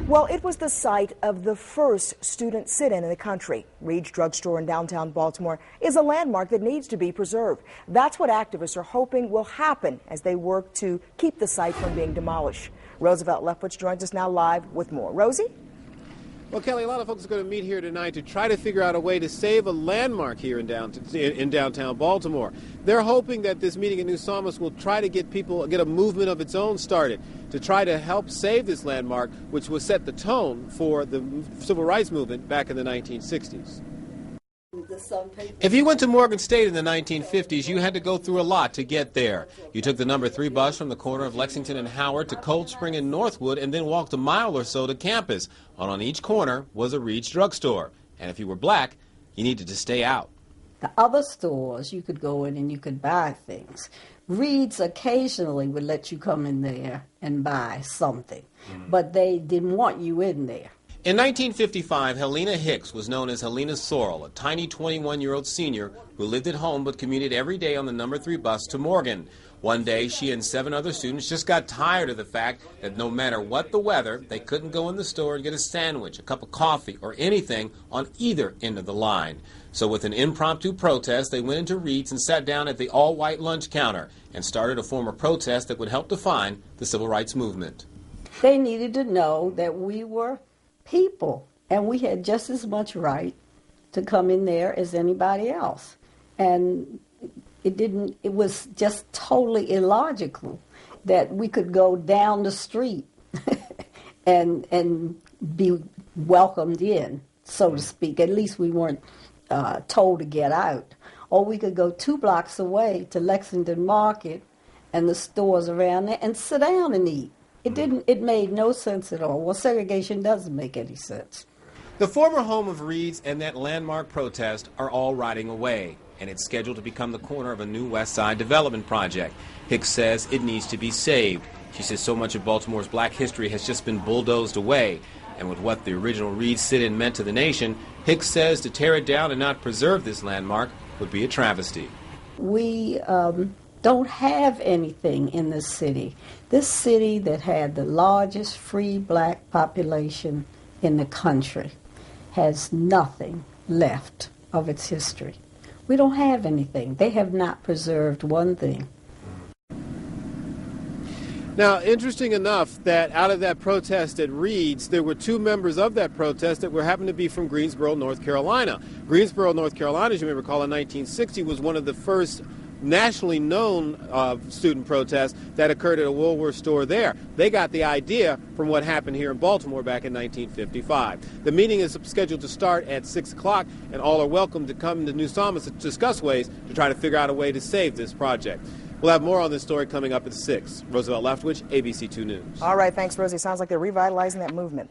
Well, it was the site of the first student sit-in the country. Reed's Drugstore in downtown Baltimore is a landmark that needs to be preserved. That's what activists are hoping will happen as they work to keep the site from being demolished. Roosevelt Leftwich joins us now live with more. Rosie? Well, Kelly, a lot of folks are going to meet here tonight to try to figure out a way to save a landmark here in downtown Baltimore. They're hoping that this meeting in New Psalmist will try to get a movement of its own started to try to help save this landmark, which will set the tone for the civil rights movement back in the 1960s. If you went to Morgan State in the 1950s, you had to go through a lot to get there. You took the number 3 bus from the corner of Lexington and Howard to Cold Spring and Northwood and then walked a mile or so to campus. And on each corner was a Reed's Drugstore. And if you were black, you needed to stay out. The other stores, you could go in and you could buy things. Reed's occasionally would let you come in there and buy something, but they didn't want you in there. In 1955, Helena Hicks was known as Helena Sorrell, a tiny 21-year-old senior who lived at home but commuted every day on the number 3 bus to Morgan. One day, she and 7 other students just got tired of the fact that no matter what the weather, they couldn't go in the store and get a sandwich, a cup of coffee, or anything on either end of the line. So with an impromptu protest, they went into Reed's and sat down at the all-white lunch counter and started a form of protest that would help define the civil rights movement. They needed to know that we were people, and we had just as much right to come in there as anybody else. And it was just totally illogical that we could go down the street and be welcomed in, so to speak. At least we weren't told to get out. Or we could go 2 blocks away to Lexington Market and the stores around there and sit down and eat. It made no sense at all. Well, segregation doesn't make any sense. The former home of Reed's and that landmark protest are all riding away, and it's scheduled to become the corner of a new West Side development project. Hicks says it needs to be saved. She says so much of Baltimore's black history has just been bulldozed away, and with what the original Reed's sit-in meant to the nation, Hicks says to tear it down and not preserve this landmark would be a travesty. We don't have anything in this city. This city that had the largest free black population in the country has nothing left of its history. We don't have anything. They have not preserved one thing. Now, interesting enough that out of that protest at Reed's, there were 2 members of that protest that happened to be from Greensboro, North Carolina. Greensboro, North Carolina, as you may recall, in 1960 was one of the first nationally known student protests that occurred at a Woolworth store there. They got the idea from what happened here in Baltimore back in 1955. The meeting is scheduled to start at 6 o'clock, and all are welcome to come to New Psalmist to discuss ways to try to figure out a way to save this project. We'll have more on this story coming up at 6. Roosevelt Leftwich, ABC 2 News. All right, thanks, Rosie. Sounds like they're revitalizing that movement.